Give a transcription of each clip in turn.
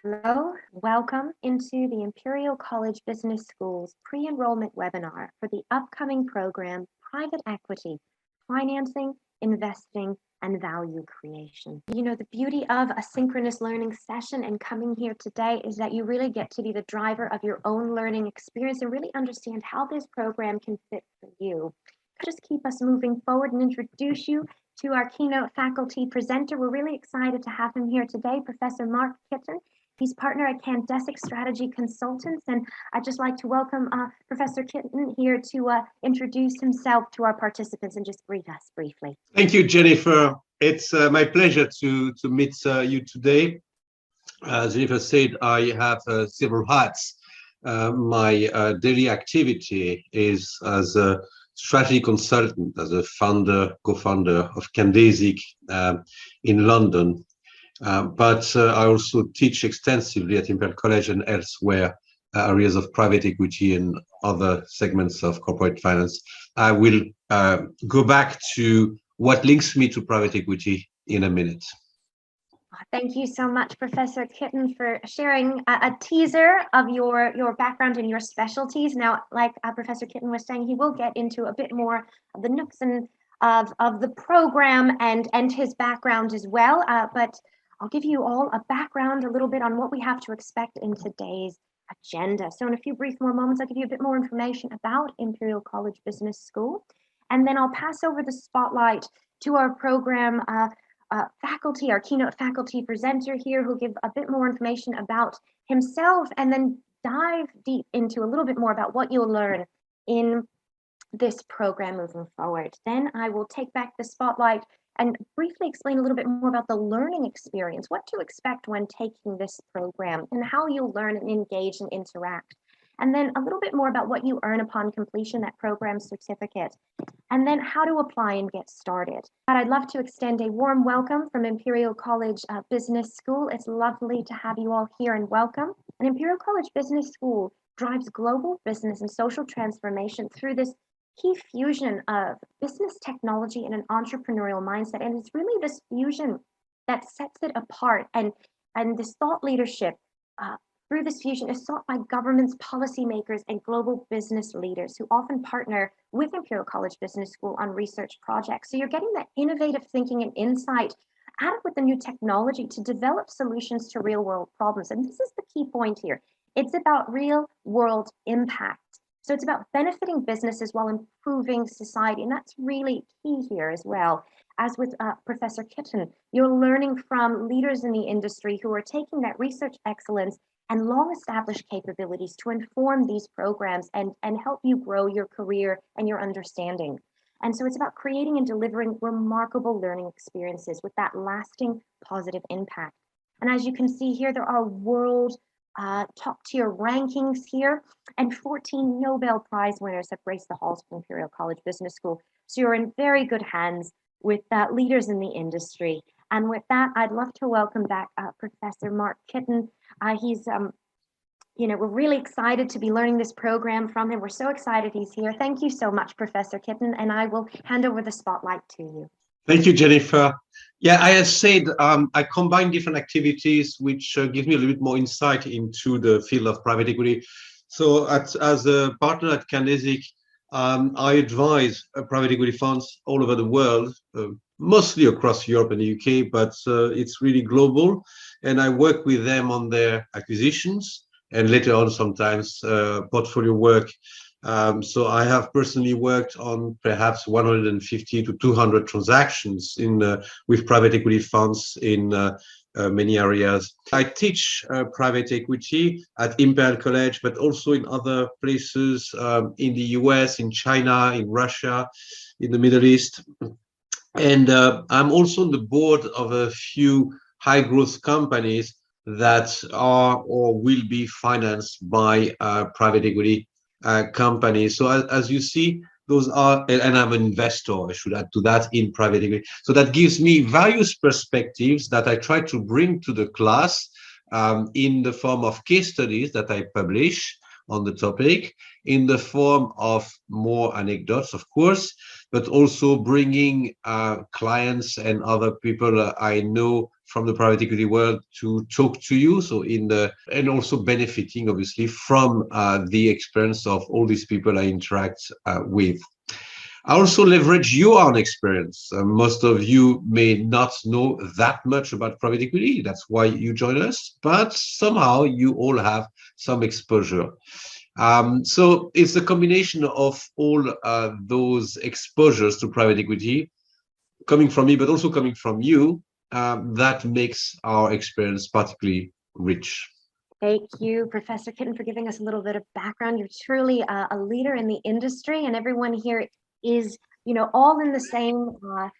Hello, welcome into the Imperial College Business School's pre-enrollment webinar for the upcoming program, Private Equity, Financing, Investing, and Value Creation. You know, the beauty of a synchronous learning session and coming here today is that you really get to be the driver of your own learning experience and really understand how this program can fit for you. Just keep us moving forward and introduce you to our keynote faculty presenter. We're really excited to have him here today, Professor Mark Kitten. He's partner at Candesic Strategy Consultants, and I'd just like to welcome Professor Kitten here to introduce himself to our participants and just greet us briefly. Thank you, Jennifer. It's my pleasure to meet you today. As Jennifer said, I have several hats. My daily activity is as a strategy consultant, as a co-founder of Candesic in London. But I also teach extensively at Imperial College and elsewhere areas of private equity and other segments of corporate finance. I will go back to what links me to private equity in a minute. Thank you so much, Professor Kitten, for sharing a teaser of your background and your specialties. Now, like Professor Kitten was saying, he will get into a bit more of the nooks and of the program and his background as well. But I'll give you all a background a little bit on what we have to expect in today's agenda. So in a few brief more moments, I'll give you a bit more information about Imperial College Business School. And then I'll pass over the spotlight to our program faculty, our keynote faculty presenter here, who'll give a bit more information about himself and then dive deep into a little bit more about what you'll learn in this program moving forward. Then I will take back the spotlight and briefly explain a little bit more about the learning experience, what to expect when taking this program and how you'll learn and engage and interact. And then a little bit more about what you earn upon completion, that program certificate, and then how to apply and get started. But I'd love to extend a warm welcome from Imperial College Business School. It's lovely to have you all here and welcome. And Imperial College Business School drives global business and social transformation through this key fusion of business technology and an entrepreneurial mindset. And it's really this fusion that sets it apart. And this thought leadership through this fusion is sought by governments, policymakers, and global business leaders who often partner with Imperial College Business School on research projects. So you're getting that innovative thinking and insight added with the new technology to develop solutions to real world problems. And this is the key point here. It's about real world impact. So it's about benefiting businesses while improving society. And that's really key here as well. As with Professor Kitten, you're learning from leaders in the industry who are taking that research excellence and long-established capabilities to inform these programs and help you grow your career and your understanding. And so it's about creating and delivering remarkable learning experiences with that lasting positive impact. And as you can see here, there are world top-tier rankings here, and 14 Nobel Prize winners have graced the halls of Imperial College Business School. So you're in very good hands with leaders in the industry. And with that, I'd love to welcome back Professor Mark Kitten. He's, we're really excited to be learning this program from him. We're so excited he's here. Thank you so much, Professor Kitten, and I will hand over the spotlight to you. Thank you, Jennifer. Yeah, I have said I combine different activities, which give me a little bit more insight into the field of private equity. So as a partner at Candesic, I advise private equity funds all over the world, mostly across Europe and the UK, but it's really global. And I work with them on their acquisitions and later on sometimes portfolio work. So I have personally worked on perhaps 150 to 200 transactions with private equity funds in many areas. I teach private equity at Imperial College, but also in other places in the US, in China, in Russia, in the Middle East. And I'm also on the board of a few high growth companies that are or will be financed by private equity companies. So as you see, those are, and I'm an investor, I should add to that, in private equity. So that gives me various perspectives that I try to bring to the class in the form of case studies that I publish on the topic, in the form of more anecdotes, of course, but also bringing clients and other people I know from the private equity world to talk to you. So and also benefiting obviously from the experience of all these people I interact with. I also leverage your own experience. Most of you may not know that much about private equity. That's why you join us, but somehow you all have some exposure. So it's a combination of all those exposures to private equity coming from me, but also coming from you, that makes our experience particularly rich. Thank you, Professor Kitten, for giving us a little bit of background. You're truly a leader in the industry, and everyone here is, all in the same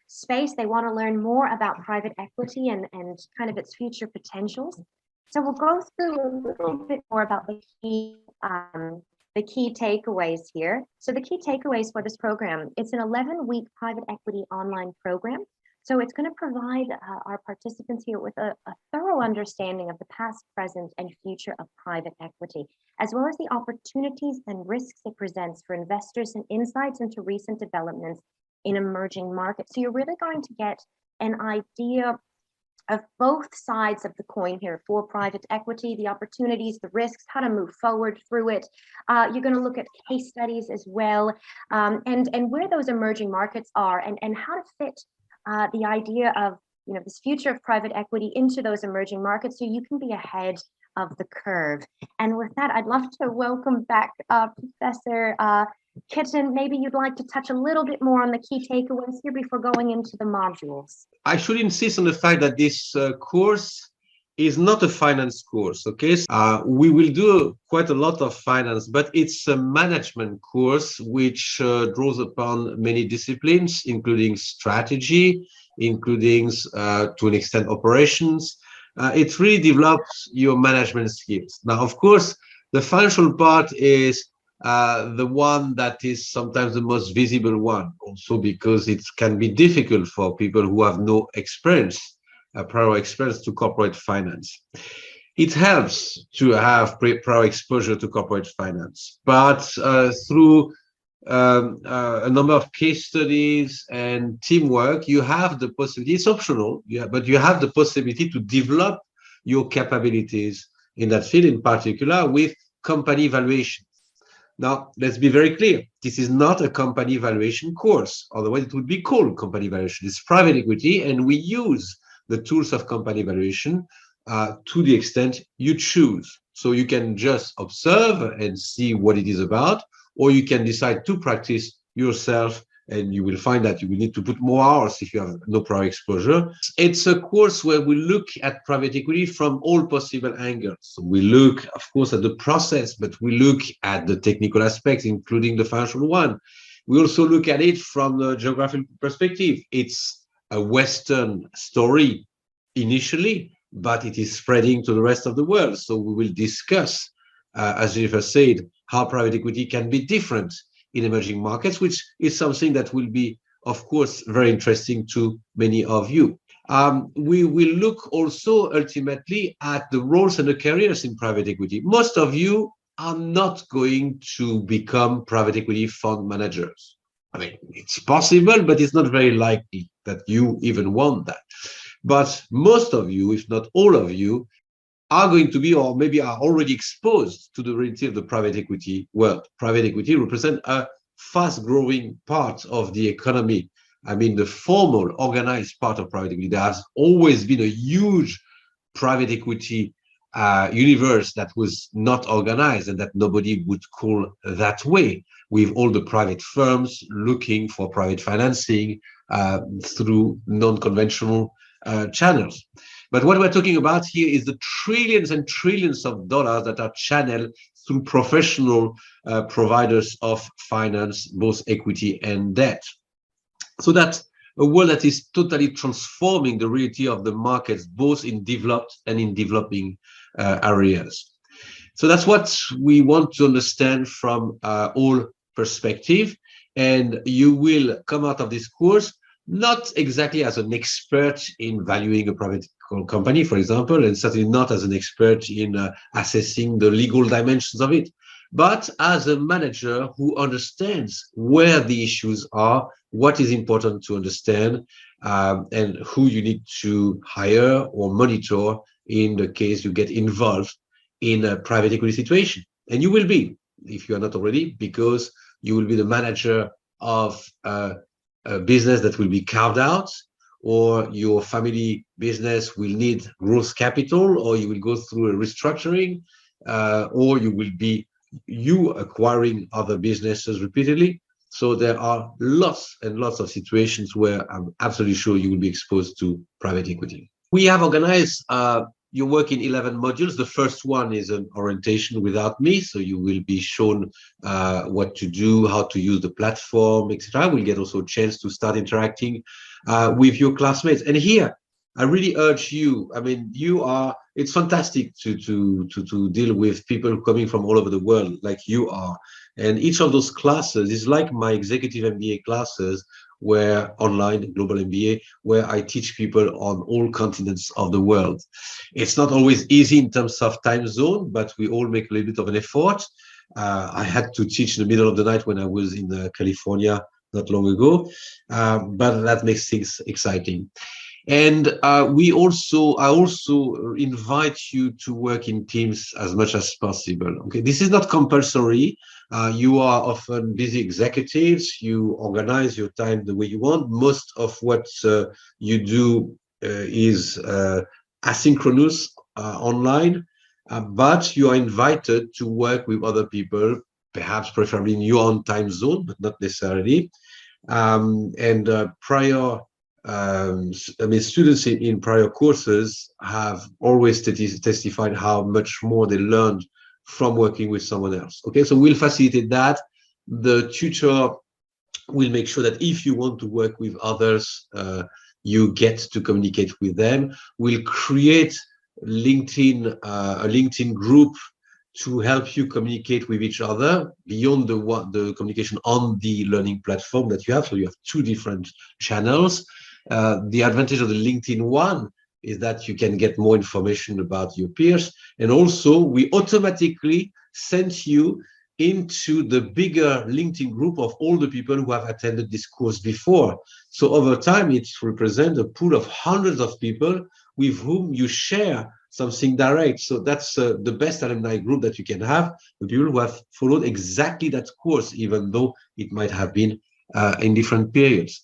space. They want to learn more about private equity and kind of its future potentials. So we'll go through a little bit more about the key takeaways here. So the key takeaways for this program, it's an 11-week private equity online program. So it's going to provide our participants here with a thorough understanding of the past, present, and future of private equity, as well as the opportunities and risks it presents for investors and insights into recent developments in emerging markets. So you're really going to get an idea of both sides of the coin here for private equity, the opportunities, the risks, how to move forward through it. You're going to look at case studies as well, and where those emerging markets are, and how to fit the idea of this future of private equity into those emerging markets, so you can be ahead of the curve. And with that, I'd love to welcome back Professor Kitten. Maybe you'd like to touch a little bit more on the key takeaways here before going into the modules. I should insist on the fact that this course is not a finance course, okay? We will do quite a lot of finance, but it's a management course which draws upon many disciplines, including strategy, including, to an extent, operations. It really develops your management skills. Now, of course, the financial part is the one that is sometimes the most visible one, also because it can be difficult for people who have no experience, prior experience to corporate finance. It helps to have prior exposure to corporate finance, but through a number of case studies and teamwork, you have the possibility, it's optional, but you have the possibility to develop your capabilities in that field, in particular with company valuation. Now, let's be very clear. This is not a company valuation course. Otherwise, it would be called company valuation. It's private equity, and we use the tools of company valuation to the extent you choose. So you can just observe and see what it is about, or you can decide to practice yourself, and you will find that you will need to put more hours if you have no prior exposure. It's a course where we look at private equity from all possible angles. So we look, of course, at the process, but we look at the technical aspects, including the financial one. We also look at it from the geographical perspective. It's a Western story initially, but it is spreading to the rest of the world. So we will discuss, as Jennifer said, how private equity can be different in emerging markets, which is something that will be, of course, very interesting to many of you. We will look also ultimately at the roles and the careers in private equity. Most of you are not going to become private equity fund managers. I mean, it's possible, but it's not very likely that you even want that. But most of you, if not all of you, are going to be, or maybe are already exposed to the reality of the private equity world. Private equity represents a fast-growing part of the economy. I mean, the formal, organized part of private equity. There has always been a huge private equity universe that was not organized and that nobody would call that way, with all the private firms looking for private financing through non-conventional channels. But what we're talking about here is the trillions and trillions of dollars that are channeled through professional providers of finance, both equity and debt. So that's a world that is totally transforming the reality of the markets, both in developed and in developing areas. So that's what we want to understand from all perspective. And you will come out of this course not exactly as an expert in valuing a private company, for example, and certainly not as an expert in assessing the legal dimensions of it, but as a manager who understands where the issues are, what is important to understand, and who you need to hire or monitor in the case you get involved in a private equity situation. And you will be, if you are not already, because you will be the manager of a business that will be carved out, or your family business will need growth capital, or you will go through a restructuring, or you will be acquiring other businesses repeatedly. So there are lots and lots of situations where I'm absolutely sure you will be exposed to private equity. We have organized your work in 11 modules. The first one is an orientation without me, so you will be shown what to do, how to use the platform, etc. We'll get also a chance to start interacting with your classmates. And here, I really urge you. I mean, it's fantastic to deal with people coming from all over the world like you are. And each of those classes is like my executive MBA classes, where online global MBA, where I teach people on all continents of the world. It's not always easy in terms of time zone, but we all make a little bit of an effort. I had to teach in the middle of the night when I was in California not long ago, but that makes things exciting. And I also invite you to work in teams as much as possible. Okay, this is not compulsory. You are often busy executives. You organize your time the way you want. Most of what you do is asynchronous online, but you are invited to work with other people, perhaps preferably in your own time zone, but not necessarily. Students in prior courses have always testified how much more they learned from working with someone else. Okay, so we'll facilitate that. The tutor will make sure that if you want to work with others, you get to communicate with them. We'll create a LinkedIn group to help you communicate with each other beyond the communication on the learning platform that you have. So you have two different channels. The advantage of the LinkedIn one is that you can get more information about your peers. And also, we automatically send you into the bigger LinkedIn group of all the people who have attended this course before. So over time, it represents a pool of hundreds of people with whom you share something direct. So that's the best alumni group that you can have, the people who have followed exactly that course, even though it might have been in different periods.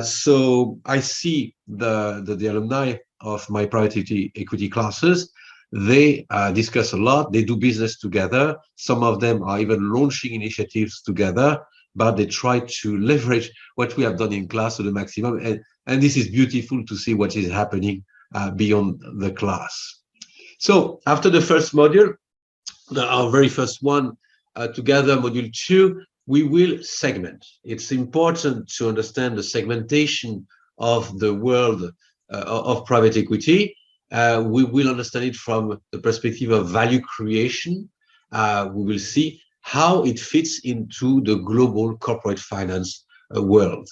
So I see the alumni of my private equity classes. They discuss a lot. They do business together. Some of them are even launching initiatives together, but they try to leverage what we have done in class to the maximum. And this is beautiful to see what is happening beyond the class. So after the first module, our very first one together, module 2, we will segment. It's important to understand the segmentation of the world of private equity. We will understand it from the perspective of value creation. We will see how it fits into the global corporate finance world.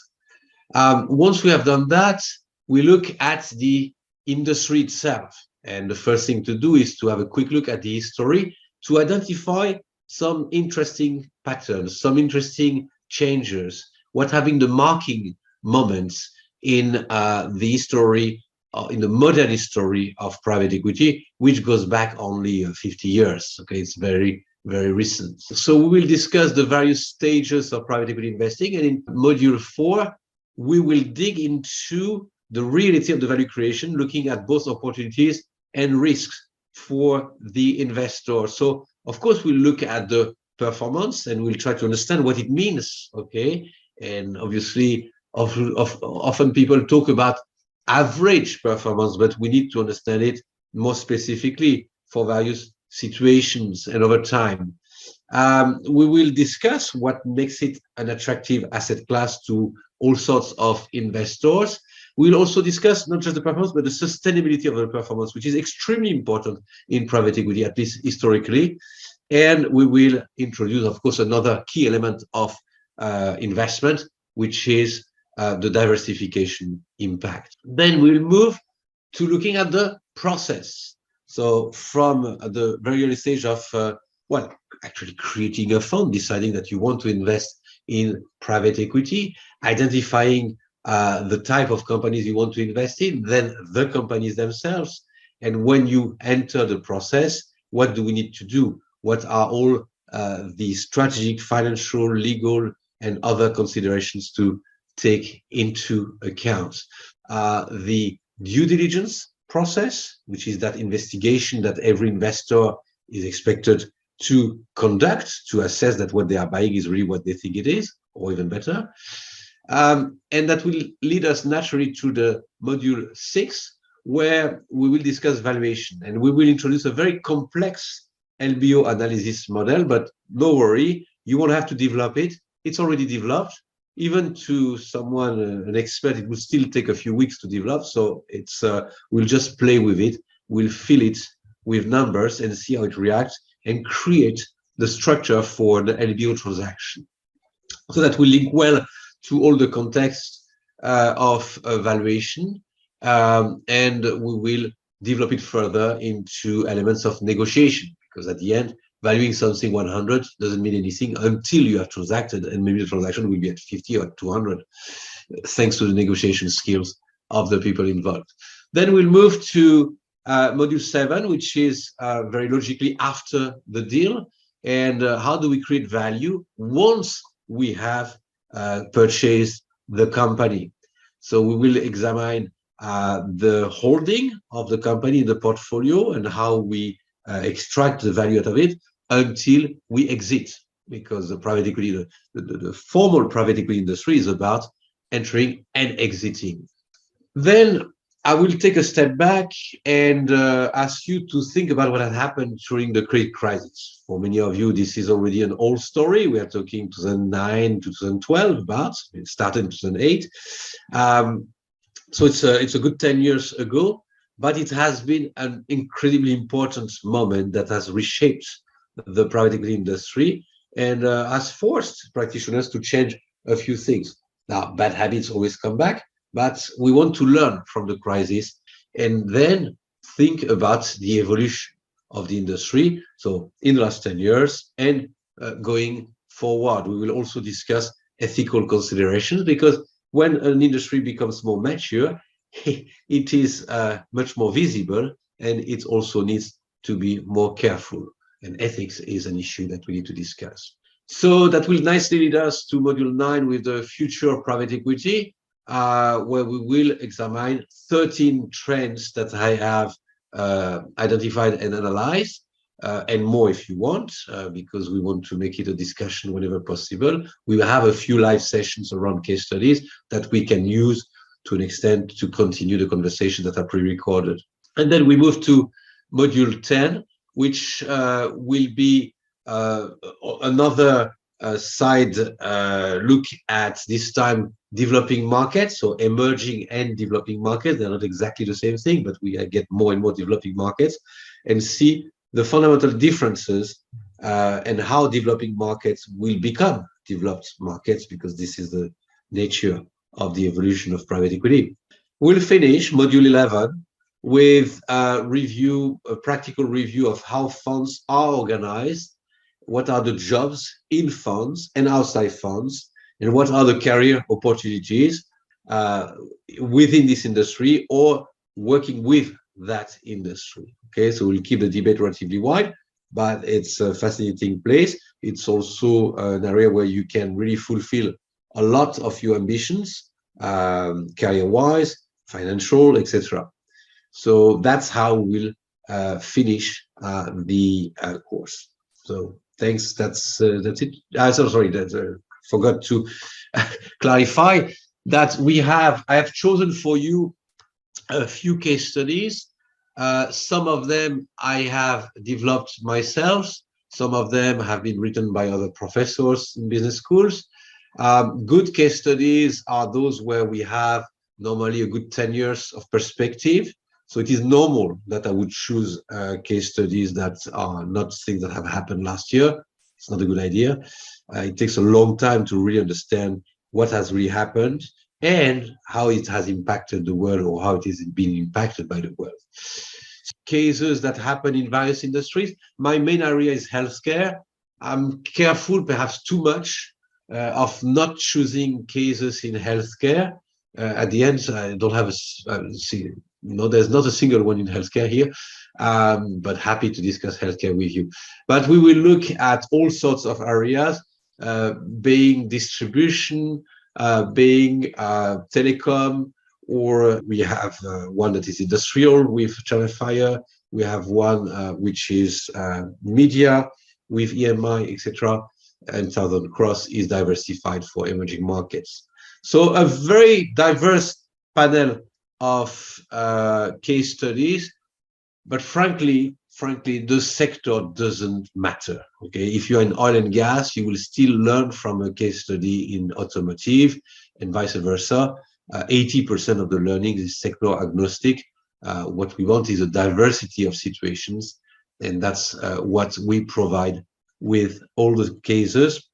Once we have done that, we look at the industry itself. And the first thing to do is to have a quick look at the history to identify some interesting patterns, some interesting changes, what have been the marking moments in the history, in the modern history of private equity, which goes back only 50 years. Okay, it's very, very recent. So we will discuss the various stages of private equity investing. And in module 4, we will dig into the reality of the value creation, looking at both opportunities and risks for the investor. So, of course, we'll look at the performance and we'll try to understand what it means, okay? And obviously, often people talk about average performance, but we need to understand it more specifically for various situations and over time. We will discuss what makes it an attractive asset class to all sorts of investors. We'll also discuss not just the performance, but the sustainability of the performance, which is extremely important in private equity, at least historically. And we will introduce, of course, another key element of investment, which is the diversification impact. Then we'll move to looking at the process. So from the very early stage of, actually creating a fund, deciding that you want to invest in private equity, identifying the type of companies you want to invest in, then the companies themselves. And when you enter the process, what do we need to do? What are all the strategic, financial, legal, and other considerations to take into account? The due diligence process, which is that investigation that every investor is expected to conduct to assess that what they are buying is really what they think it is, or even better. And that will lead us naturally to the module 6, where we will discuss valuation. And we will introduce a very complex LBO analysis model, but no worry, you won't have to develop it. It's already developed. Even to someone, an expert, it will still take a few weeks to develop. So it's we'll just play with it. We'll fill it with numbers and see how it reacts and create the structure for the LBO transaction. So that will link well to all the context of valuation, and we will develop it further into elements of negotiation, because at the end, valuing something 100 doesn't mean anything until you have transacted, and maybe the transaction will be at 50 or 200, thanks to the negotiation skills of the people involved. Then we'll move to module 7, which is very logically after the deal, and how do we create value once we have purchased the company. So we will examine the holding of the company in the portfolio and how we extract the value out of it until we exit, because the private equity, the formal private equity industry is about entering and exiting. Then I will take a step back and ask you to think about what had happened during the credit crisis. For many of you, this is already an old story. We are talking 2009, 2012 about. It started in 2008. So it's a good 10 years ago, but it has been an incredibly important moment that has reshaped the private equity industry and has forced practitioners to change a few things. Now, bad habits always come back, but we want to learn from the crisis and then think about the evolution of the industry. So in the last 10 years and going forward, we will also discuss ethical considerations, because when an industry becomes more mature, it is much more visible, and it also needs to be more careful. And ethics is an issue that we need to discuss. So that will nicely lead us to module 9 with the future of private equity, where we will examine 13 trends that I have identified and analyzed, and more if you want, because we want to make it a discussion whenever possible. We will have a few live sessions around case studies that we can use to an extent to continue the conversation that are pre-recorded. And then we move to module 10, which will be another side look at, this time, developing markets. So emerging and developing markets, they're not exactly the same thing, but we get more and more developing markets, and see the fundamental differences and how developing markets will become developed markets, because this is the nature of the evolution of private equity. We'll finish module 11 with a practical review of how funds are organized, what are the jobs in funds and outside funds, and what are the career opportunities within this industry or working with that industry. Okay, so we'll keep the debate relatively wide, but it's a fascinating place. It's also an area where you can really fulfill a lot of your ambitions, career-wise, financial, etc. So that's how we'll finish the course. So thanks. That's it. Sorry, forgot to clarify that I have chosen for you a few case studies. Some of them I have developed myself. Some of them have been written by other professors in business schools. Good case studies are those where we have normally a good 10 years of perspective. So it is normal that I would choose case studies that are not things that have happened last year. It's not a good idea. It takes a long time to really understand what has really happened and how it has impacted the world, or how it is being impacted by the world. Cases that happen in various industries. My main area is healthcare. I'm careful, perhaps too much, of not choosing cases in healthcare, At the end, I don't have there's not a single one in healthcare here, but happy to discuss healthcare with you. But we will look at all sorts of areas, being distribution, being telecom, or we have one that is industrial with Channel Fire. We have one which is media with EMI, etc. And Southern Cross is diversified for emerging markets. So a very diverse panel of case studies, but frankly, the sector doesn't matter. Okay, if you're in oil and gas, you will still learn from a case study in automotive, and vice versa. 80% of the learning is sector agnostic. What we want is a diversity of situations, and that's what we provide with all the cases.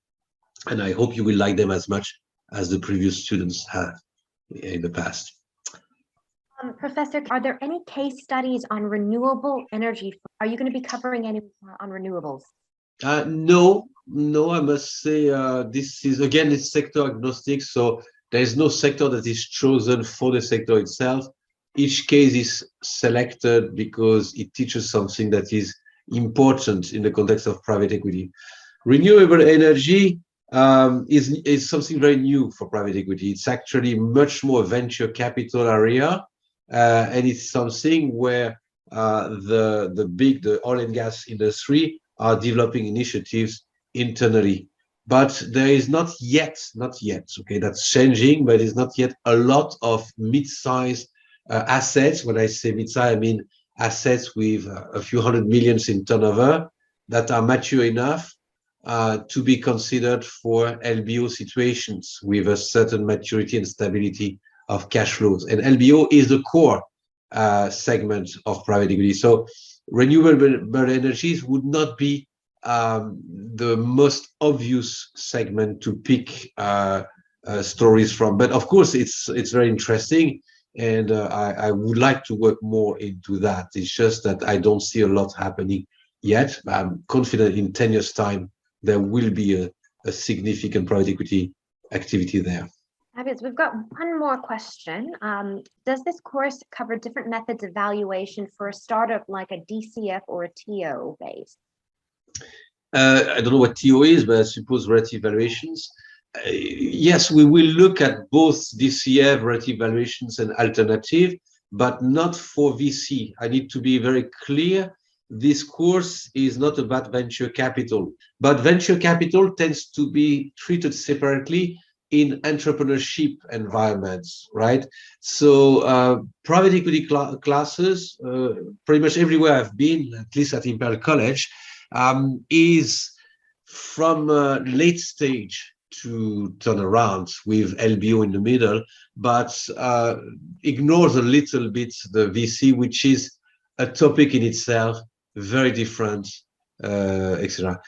And I hope you will like them as much as the previous students have in the past. Professor, are there any case studies on renewable energy? Are you going to be covering any on renewables? No, I must say this is, again, it's sector agnostic. So there is no sector that is chosen for the sector itself. Each case is selected because it teaches something that is important in the context of private equity. Renewable energy is something very new for private equity. It's actually much more venture capital area, and it's something where the oil and gas industry are developing initiatives internally. But there is not yet, okay, that's changing, but it's not yet a lot of mid-sized assets. When I say mid-size, I mean assets with a few hundred millions in turnover that are mature enough to be considered for LBO situations with a certain maturity and stability of cash flows. And LBO is the core segment of private equity. So renewable energies would not be the most obvious segment to pick stories from. But of course, it's very interesting. And I would like to work more into that. It's just that I don't see a lot happening yet. I'm confident in 10 years' time, there will be a significant private equity activity there. Fabulous. We've got one more question. Does this course cover different methods of valuation for a startup like a DCF or a TO base? I don't know what TO is, but I suppose relative valuations. Yes, we will look at both DCF, relative valuations, and alternative, but not for VC. I need to be very clear. This course is not about venture capital, but venture capital tends to be treated separately in entrepreneurship environments, right? So private equity classes, pretty much everywhere I've been, at least at Imperial College, is from late stage to turnaround with LBO in the middle, but ignores a little bit the VC, which is a topic in itself, very different, etc.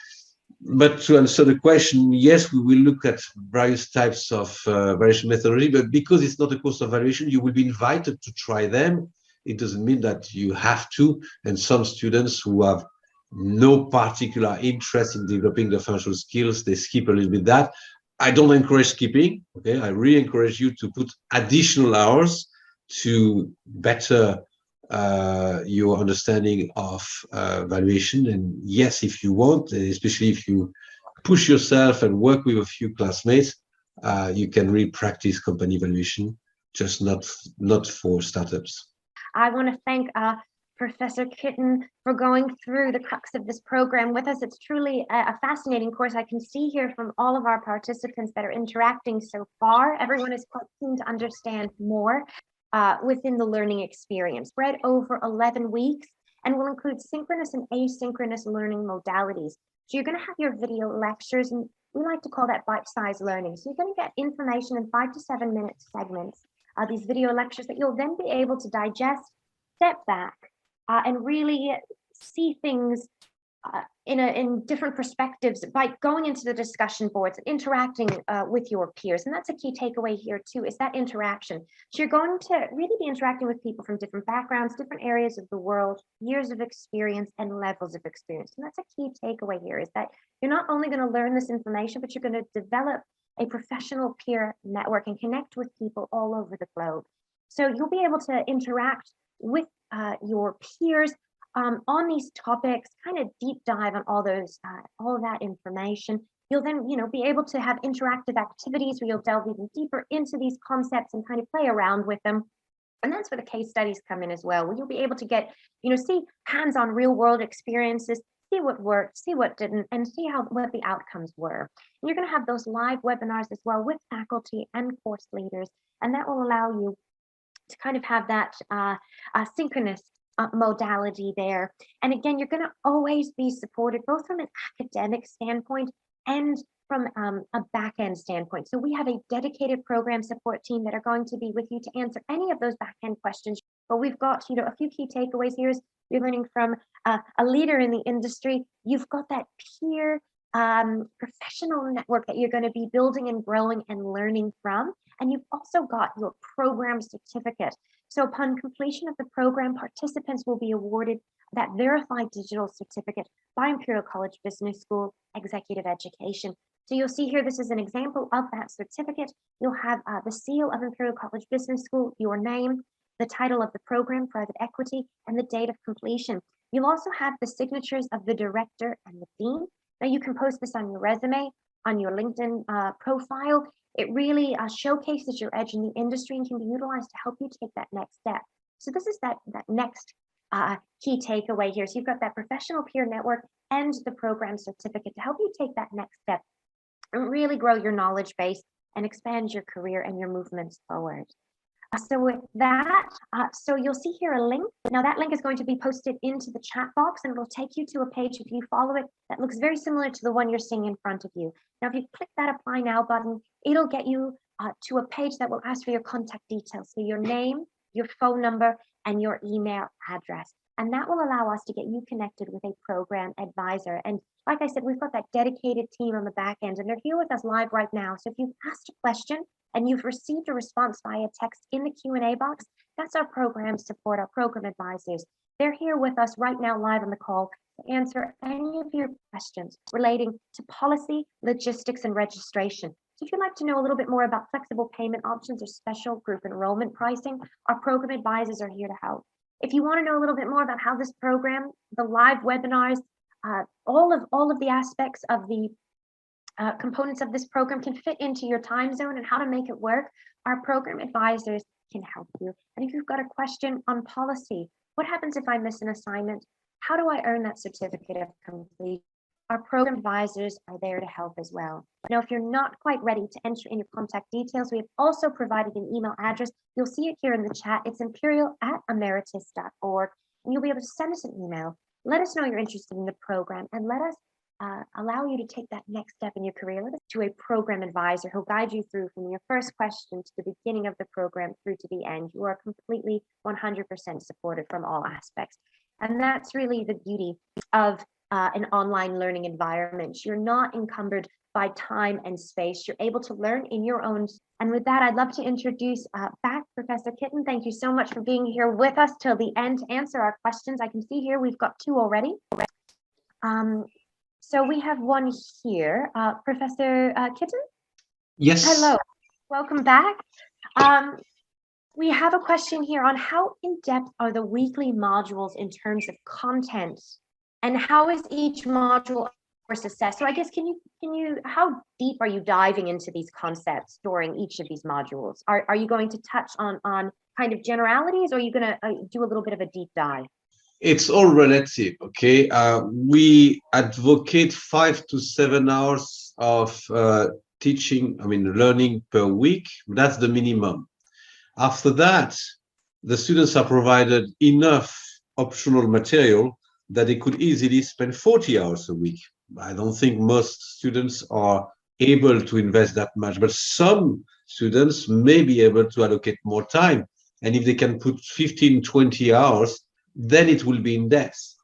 But to answer the question, yes, we will look at various types of valuation methodology, but because it's not a course of valuation, you will be invited to try them. It doesn't mean that you have to, and some students who have no particular interest in developing the financial skills, they skip a little bit that. I don't encourage skipping, okay? I really encourage you to put additional hours to better your understanding of valuation. And yes, if you want, especially if you push yourself and work with a few classmates, you can really practice company valuation, just not for startups. I want to thank Professor Kitten for going through the crux of this program with us. It's truly a fascinating course. I can see here from all of our participants that are interacting so far, everyone is quite keen to understand more within the learning experience, spread over 11 weeks, and will include synchronous and asynchronous learning modalities. So you're going to have your video lectures, and we like to call that bite-sized learning. So you're going to get information in 5 to 7 minute segments, these video lectures that you'll then be able to digest, step back, and really see things in different perspectives by going into the discussion boards and interacting with your peers. And that's a key takeaway here too, is that interaction. So you're going to really be interacting with people from different backgrounds, different areas of the world, years of experience and levels of experience. And that's a key takeaway here, is that you're not only going to learn this information, but you're going to develop a professional peer network and connect with people all over the globe. So you'll be able to interact with your peers on these topics, kind of deep dive on all of that information. You'll then, be able to have interactive activities where you'll delve even deeper into these concepts and kind of play around with them. And that's where the case studies come in as well, where you'll be able to get, see hands-on real world experiences, see what worked, see what didn't, and see what the outcomes were. And you're going to have those live webinars as well with faculty and course leaders, and that will allow you to kind of have that synchronous modality there. And again, you're going to always be supported both from an academic standpoint and from a back-end standpoint. So we have a dedicated program support team that are going to be with you to answer any of those back-end questions. But we've got, a few key takeaways here is you're learning from a leader in the industry. You've got that peer professional network that you're going to be building and growing and learning from. And you've also got your program certificate. So upon completion of the program, participants will be awarded that verified digital certificate by Imperial College Business School Executive Education. So you'll see here, this is an example of that certificate. You'll have the seal of Imperial College Business School, your name, the title of the program, private equity, and the date of completion. You'll also have the signatures of the director and the dean. Now you can post this on your resume, on your LinkedIn profile. It really showcases your edge in the industry and can be utilized to help you take that next step. So this is that next key takeaway here. So you've got that professional peer network and the program certificate to help you take that next step and really grow your knowledge base and expand your career and your movements forward. So with that, so you'll see here a link. Now that link is going to be posted into the chat box and it'll take you to a page, if you follow it, that looks very similar to the one you're seeing in front of you. Now, if you click that apply now button, it'll get you to a page that will ask for your contact details. So your name, your phone number, and your email address. And that will allow us to get you connected with a program advisor. And like I said, we've got that dedicated team on the back end and they're here with us live right now. So if you've asked a question and you've received a response via text in the Q&A box, that's our program support, our program advisors. They're here with us right now live on the call to answer any of your questions relating to policy, logistics, and registration. So if you'd like to know a little bit more about flexible payment options or special group enrollment pricing, our program advisors are here to help. If you want to know a little bit more about how this program, the live webinars, all of the aspects of the components of this program can fit into your time zone and how to make it work, our program advisors can help you. And if you've got a question on policy, what happens if I miss an assignment? How do I earn that certificate of completion? Our program advisors are there to help as well. Now, if you're not quite ready to enter in your contact details, we have also provided an email address. You'll see it here in the chat. It's imperial@emeritus.org, and you'll be able to send us an email. Let us know you're interested in the program and let us allow you to take that next step in your career. Let us to a program advisor who'll guide you through from your first question to the beginning of the program through to the end. You are completely 100% supported from all aspects. And that's really the beauty of an online learning environment. You're not encumbered by time and space. You're able to learn in your own. And with that, I'd love to introduce back Professor Kitten. Thank you so much for being here with us till the end to answer our questions. I can see here we've got two already. So we have one here. Professor Kitten? Yes. Hello, welcome back. We have a question here on how in-depth are the weekly modules in terms of content, and how is each module assessed? So I guess can you how deep are you diving into these concepts during each of these modules? Are you going to touch on kind of generalities, or are you going to do a little bit of a deep dive? It's all relative, okay? We advocate 5 to 7 hours of learning per week. That's the minimum. After that, the students are provided enough optional material that they could easily spend 40 hours a week. I don't think most students are able to invest that much, but some students may be able to allocate more time. And if they can put 15, 20 hours, then it will be in depth.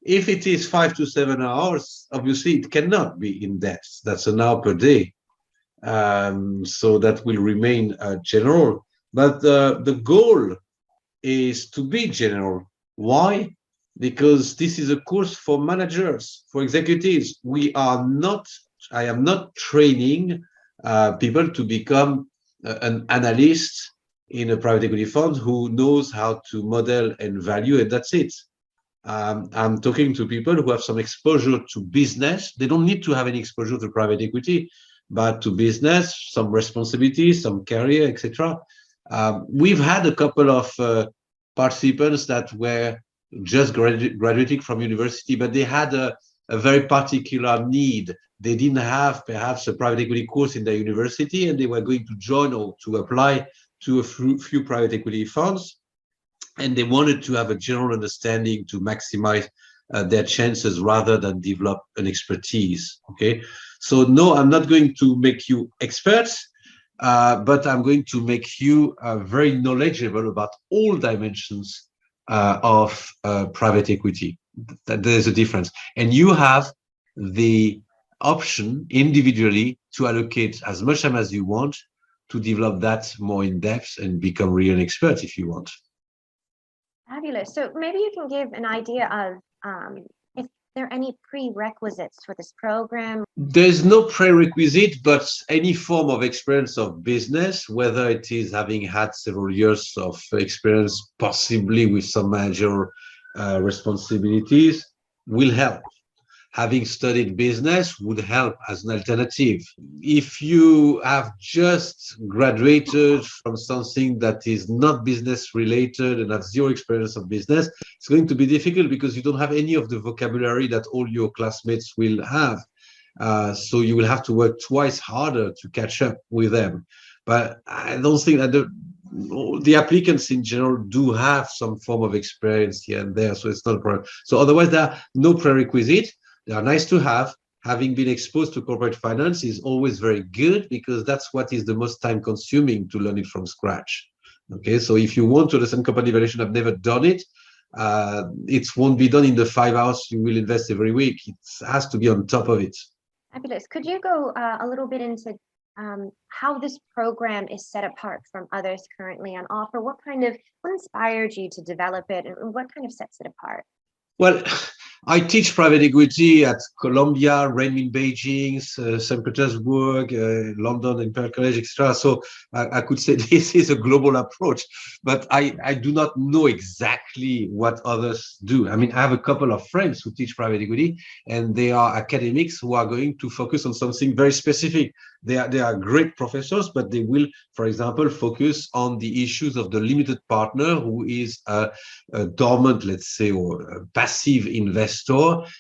If it is 5 to 7 hours, obviously it cannot be in depth. That's an hour per day. So that will remain general. But the goal is to be general. Why? Because this is a course for managers, for executives. I am not training people to become an analyst in a private equity fund who knows how to model and value, and that's it. I'm talking to people who have some exposure to business. They don't need to have any exposure to private equity, but to business, some responsibilities, some career, etc. We've had a couple of participants that were just graduating from university, but they had a very particular need. They didn't have perhaps a private equity course in their university, and they were going to join or to apply to a few private equity funds, and they wanted to have a general understanding to maximize their chances rather than develop an expertise. Okay, so no, I'm not going to make you experts, but I'm going to make you very knowledgeable about all dimensions of private equity. There's a difference, and you have the option individually to allocate as much time as you want to develop that more in depth and become really an expert if you want. Fabulous. So maybe you can give an idea of if there are any prerequisites for this program. There's no prerequisite, but any form of experience of business, whether it is having had several years of experience, possibly with some major responsibilities, will help. Having studied business would help as an alternative. If you have just graduated from something that is not business related and have zero experience of business, it's going to be difficult because you don't have any of the vocabulary that all your classmates will have. So you will have to work twice harder to catch up with them. But I don't think that the applicants in general do have some form of experience here and there, so it's not a problem. So otherwise, there are no prerequisite. They are nice to have. Having been exposed to corporate finance is always very good because that's what is the most time consuming to learn it from scratch. Okay, so if you want to understand company valuation, I've never done it. It won't be done in the 5 hours you will invest every week. It has to be on top of it. Fabulous. Could you go a little bit into how this program is set apart from others currently on offer? What inspired you to develop it, and what kind of sets it apart? Well, I teach private equity at Columbia, Renmin, Beijing, St. Petersburg, London, Imperial College, etc. So I could say this is a global approach, but I do not know exactly what others do. I mean, I have a couple of friends who teach private equity, and they are academics who are going to focus on something very specific. They are great professors, but they will, for example, focus on the issues of the limited partner who is a dormant, let's say, or a passive investor,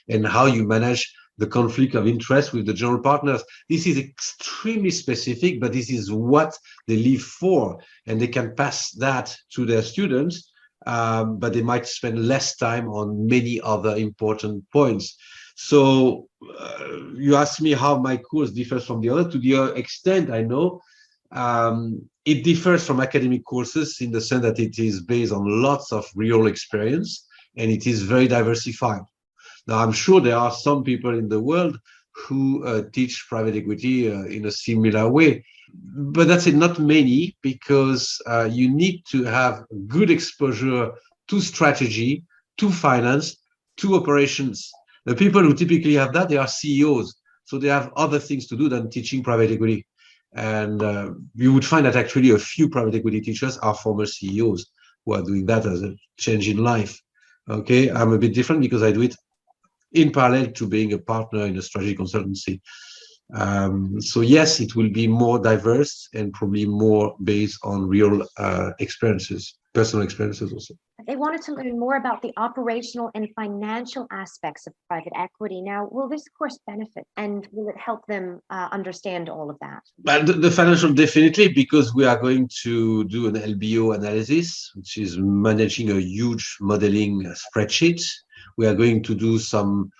and how you manage the conflict of interest with the general partners. This is extremely specific, but this is what they live for, and they can pass that to their students, but they might spend less time on many other important points. So you asked me how my course differs from the other. To the extent I know, it differs from academic courses in the sense that it is based on lots of real experience, and it is very diversified. Now, I'm sure there are some people in the world who teach private equity in a similar way, but that's it, not many, because you need to have good exposure to strategy, to finance, to operations. The people who typically have that, they are CEOs, so they have other things to do than teaching private equity. And you would find that actually a few private equity teachers are former CEOs who are doing that as a change in life. Okay, I'm a bit different because I do it in parallel to being a partner in a strategy consultancy. So yes, it will be more diverse and probably more based on real experiences, personal experiences also. They wanted to learn more about the operational and financial aspects of private equity. Now, will this course benefit, and will it help them understand all of that? Well, the financial definitely, because we are going to do an LBO analysis, which is managing a huge modeling spreadsheet. We are going to do some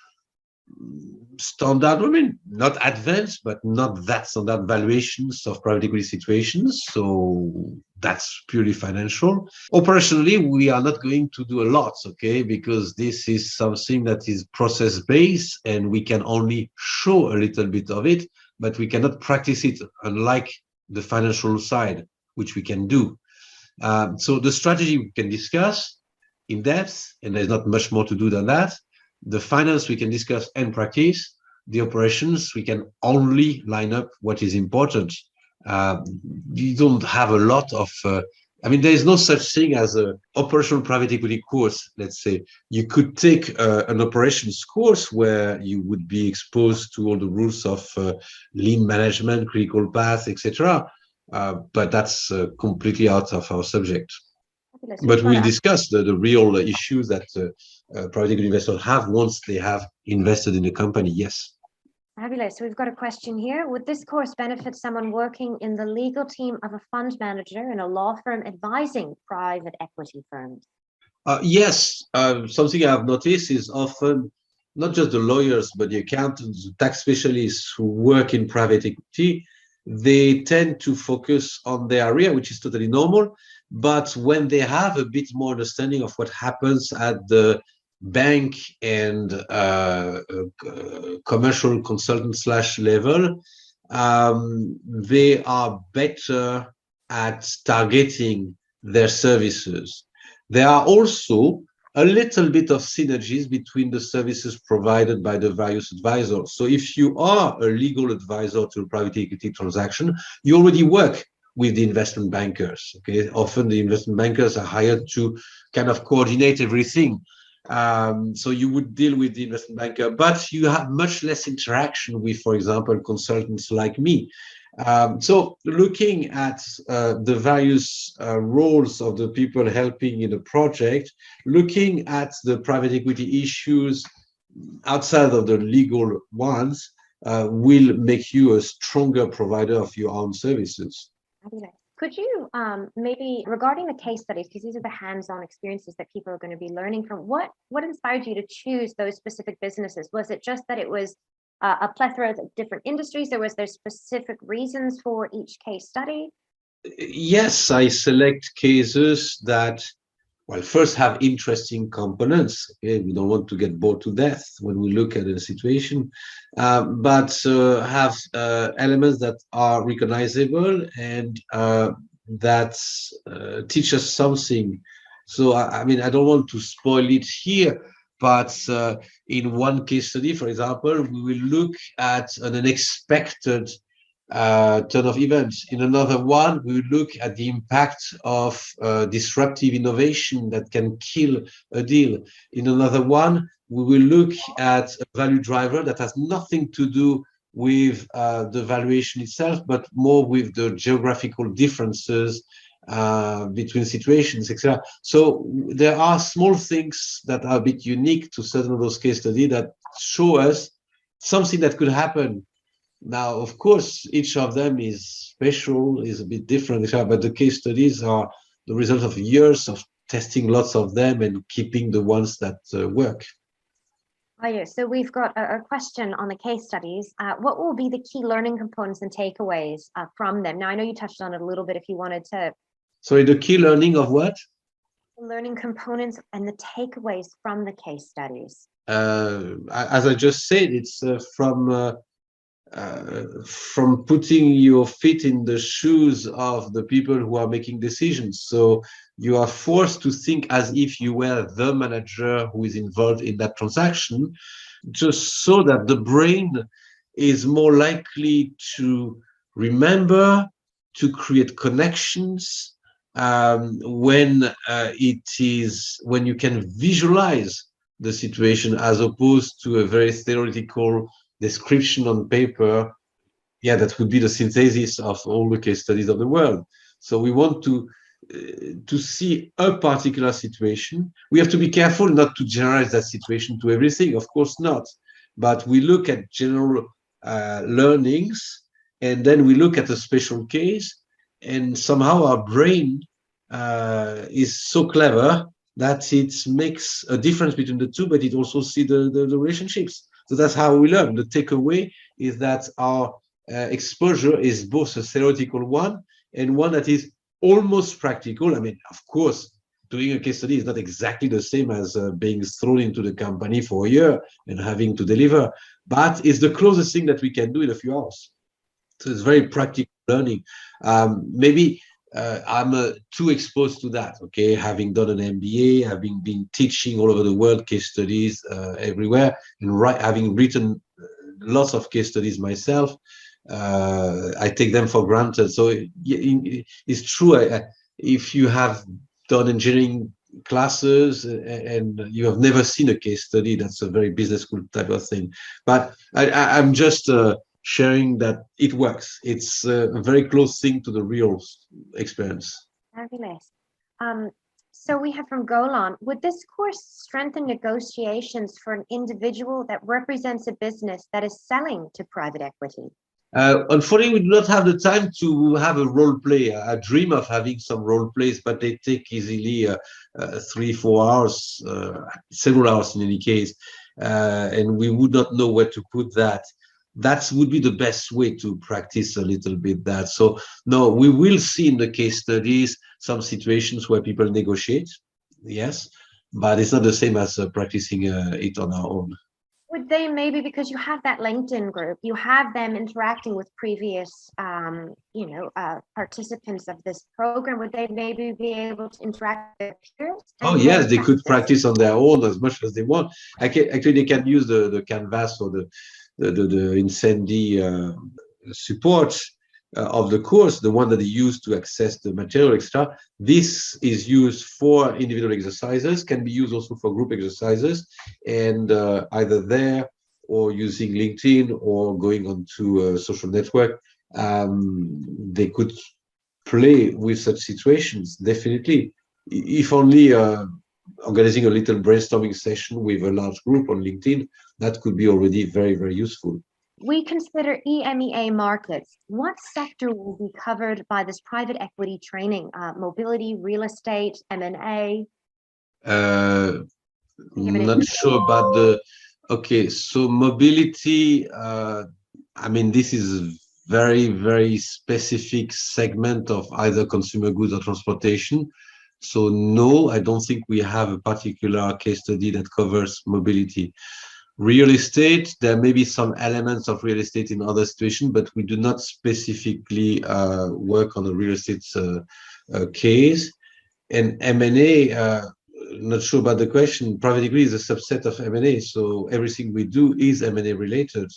standard, I mean, not advanced, but not that standard valuations of private equity situations. So that's purely financial. Operationally, we are not going to do a lot, okay, because this is something that is process-based and we can only show a little bit of it, but we cannot practice it, unlike the financial side, which we can do. So the strategy we can discuss in depth, and there's not much more to do than that. The finance we can discuss and practice. the operations. We can only line up what is important. Uh, you don't have a lot of there is no such thing as a operational private equity course. Let's say you could take an operations course where you would be exposed to all the rules of lean management, critical path, etc. But that's completely out of our subject. Fabulous. But we'll discuss the real issues that private equity investors have once they have invested in the company. Yes. Fabulous. So we've got a question here. Would this course benefit someone working in the legal team of a fund manager in a law firm advising private equity firms? Yes. Something I've noticed is often not just the lawyers, but the accountants, the tax specialists who work in private equity, they tend to focus on their area, which is totally normal. But when they have a bit more understanding of what happens at the bank and commercial consultant / level, they are better at targeting their services. There are also a little bit of synergies between the services provided by the various advisors. So if you are a legal advisor to a private equity transaction, you already work with the investment bankers. Okay, often the investment bankers are hired to kind of coordinate everything. So you would deal with the investment banker, but you have much less interaction with, for example, consultants like me. So looking at the various roles of the people helping in a project, looking at the private equity issues outside of the legal ones will make you a stronger provider of your own services. Could you maybe, regarding the case studies, because these are the hands-on experiences that people are going to be learning from, what inspired you to choose those specific businesses? Was it just that it was a plethora of different industries, or was there specific reasons for each case study? Yes, I select cases that, well, first have interesting components. Okay, we don't want to get bored to death when we look at a situation, but have elements that are recognizable and that teach us something. So, I mean, I don't want to spoil it here, but in one case study, for example, we will look at an unexpected turn of events. In another one, we will look at the impact of disruptive innovation that can kill a deal. In another one, we will look at a value driver that has nothing to do with the valuation itself, but more with the geographical differences between situations, etc. So there are small things that are a bit unique to certain of those case studies that show us something that could happen. Now, of course, each of them is special, is a bit different, but the case studies are the result of years of testing lots of them and keeping the ones that work. Oh, yeah. So we've got a question on the case studies. What will be the key learning components and takeaways from them? Now, I know you touched on it a little bit if you wanted to. Sorry, the key learning of what? Learning components and the takeaways from the case studies. As I just said, it's from putting your feet in the shoes of the people who are making decisions. So you are forced to think as if you were the manager who is involved in that transaction, just so that the brain is more likely to remember, to create connections, when you can visualize the situation, as opposed to a very theoretical description on paper. Yeah, that would be the synthesis of all the case studies of the world. So we want to see a particular situation. We have to be careful not to generalize that situation to everything, of course not. But we look at general learnings, and then we look at a special case, and somehow our brain is so clever that it makes a difference between the two, but it also sees the relationships. So that's how we learn. The takeaway is that our exposure is both a theoretical one and one that is almost practical. I mean, of course, doing a case study is not exactly the same as being thrown into the company for a year and having to deliver, but it's the closest thing that we can do in a few hours. So it's very practical learning. Maybe I'm too exposed to that, okay? Having done an MBA, having been teaching all over the world case studies everywhere, and having written lots of case studies myself. I take them for granted. So it's true. If you have done engineering classes and you have never seen a case study, that's a very business school type of thing. But I'm just sharing that it works. It's a very close thing to the real experience. Fabulous. So we have from Golan, would this course strengthen negotiations for an individual that represents a business that is selling to private equity? Unfortunately, we do not have the time to have a role play. I dream of having some role plays, but they take easily 3-4 hours, several hours in any case, and we would not know where to put that. That would be the best way to practice a little bit that. So no, we will see in the case studies some situations where people negotiate, yes, but it's not the same as practicing it on our own. Would they maybe, because you have that LinkedIn group, you have them interacting with previous, participants of this program, would they maybe be able to interact with their peers? Oh yes, they could practice on their own as much as they want. Actually, they can use the canvas or the Incendi support of the course, the one that they use to access the material extra. This is used for individual exercises, can be used also for group exercises, and either there or using LinkedIn or going onto a social network, they could play with such situations, definitely. If only organizing a little brainstorming session with a large group on LinkedIn, that could be already very, very useful. We consider EMEA markets. What sector will be covered by this private equity training? Mobility, real estate, M&A? Not sure about the, okay, so mobility, I mean, this is very, very specific segment of either consumer goods or transportation. So no, I don't think we have a particular case study that covers mobility. Real estate, there may be some elements of real estate in other situations, but we do not specifically work on a real estate case. And M&A, not sure about the question. Private equity is a subset of M&A, so everything we do is M&A related,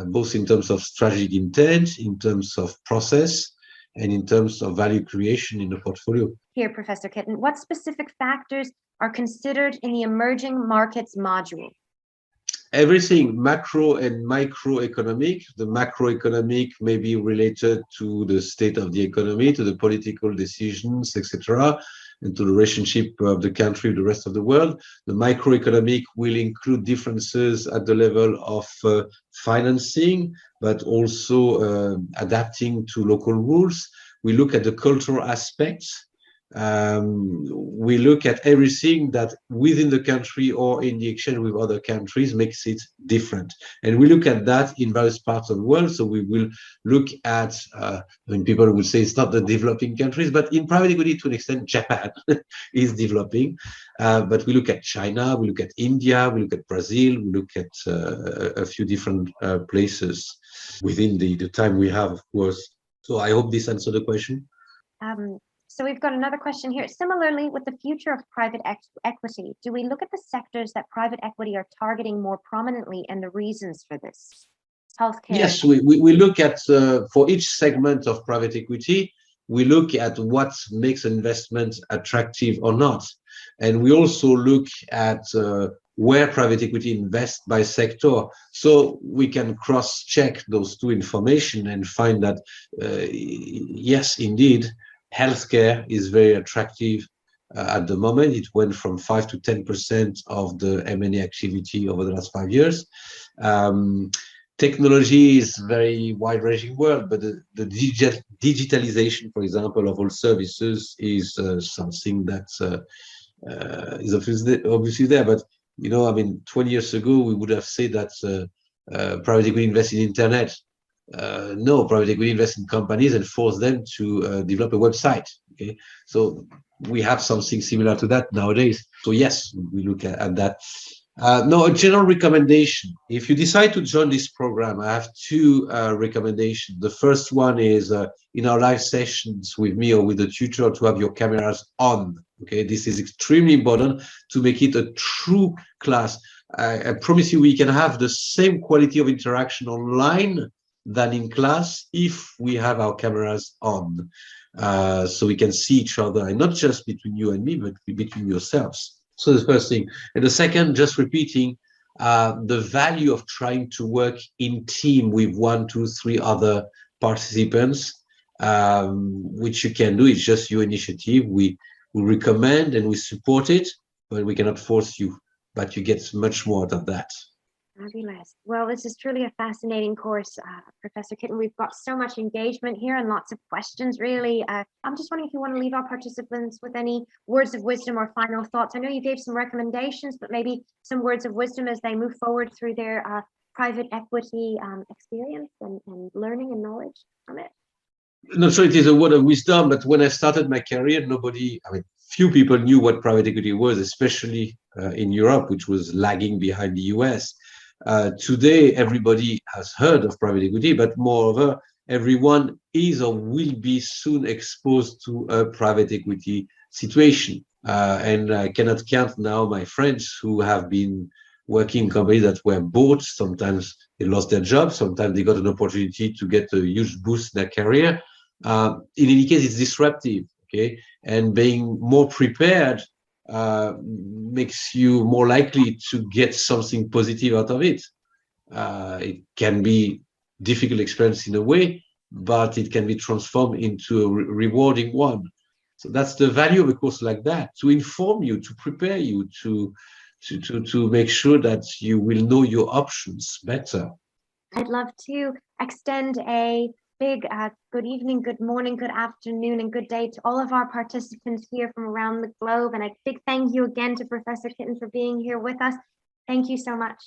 both in terms of strategic intent, in terms of process, and in terms of value creation in the portfolio. Here, Professor Kitten, what specific factors are considered in the emerging markets module? Everything macro and microeconomic. The macroeconomic may be related to the state of the economy, to the political decisions, etc., and to the relationship of the country with the rest of the world. The microeconomic will include differences at the level of financing, but also adapting to local rules. We look at the cultural aspects. We look at everything that within the country or in the exchange with other countries makes it different. And we look at that in various parts of the world. So we will look at, people will say it's not the developing countries, but in private equity, to an extent, Japan is developing. But we look at China, we look at India, we look at Brazil, we look at a few different places within the time we have, of course. So I hope this answered the question. So we've got another question here. Similarly, with the future of private equity, do we look at the sectors that private equity are targeting more prominently and the reasons for this? Healthcare. Yes, we look at, for each segment of private equity, we look at what makes an investment attractive or not. And we also look at where private equity invests by sector. So we can cross-check those two information and find that, yes, indeed, healthcare is very attractive at the moment. It went from 5 to 10% of the M&A activity over the last 5 years. Technology is very wide-ranging world, but the digitalization, for example, of all services is something that is obviously there. But, 20 years ago, we would have said that private equity invests in internet. No, private equity invests in companies and force them to develop a website. Okay, so we have something similar to that nowadays. So yes, we look at that. No, a general recommendation. If you decide to join this program, I have two recommendations. The first one is in our live sessions with me or with the tutor to have your cameras on. Okay, this is extremely important to make it a true class. I promise you we can have the same quality of interaction online than in class if we have our cameras on. So we can see each other, and not just between you and me, but between yourselves. So the first thing. And the second, just repeating the value of trying to work in team with 1, 2, 3 other participants, which you can do. It's just your initiative. We recommend and we support it, but we cannot force you. But you get much more out of that. Fabulous. Well, this is truly a fascinating course, Professor Kitten. We've got so much engagement here and lots of questions, really. I'm just wondering if you want to leave our participants with any words of wisdom or final thoughts. I know you gave some recommendations, but maybe some words of wisdom as they move forward through their private equity experience and learning and knowledge from it. Not sure it is a word of wisdom, but when I started my career, few people knew what private equity was, especially in Europe, which was lagging behind the US. Today, everybody has heard of private equity, but moreover, everyone is or will be soon exposed to a private equity situation. And I cannot count now my friends who have been working in companies that were bought. Sometimes they lost their job, sometimes they got an opportunity to get a huge boost in their career. In any case, it's disruptive, okay? And being more prepared makes you more likely to get something positive out of it. It can be difficult experience in a way, but it can be transformed into a rewarding one. So that's the value of a course like that, to inform you, to prepare you, to make sure that you will know your options better. I'd love to extend a big good evening, good morning, good afternoon, and good day to all of our participants here from around the globe. And a big thank you again to Professor Kitten for being here with us. Thank you so much.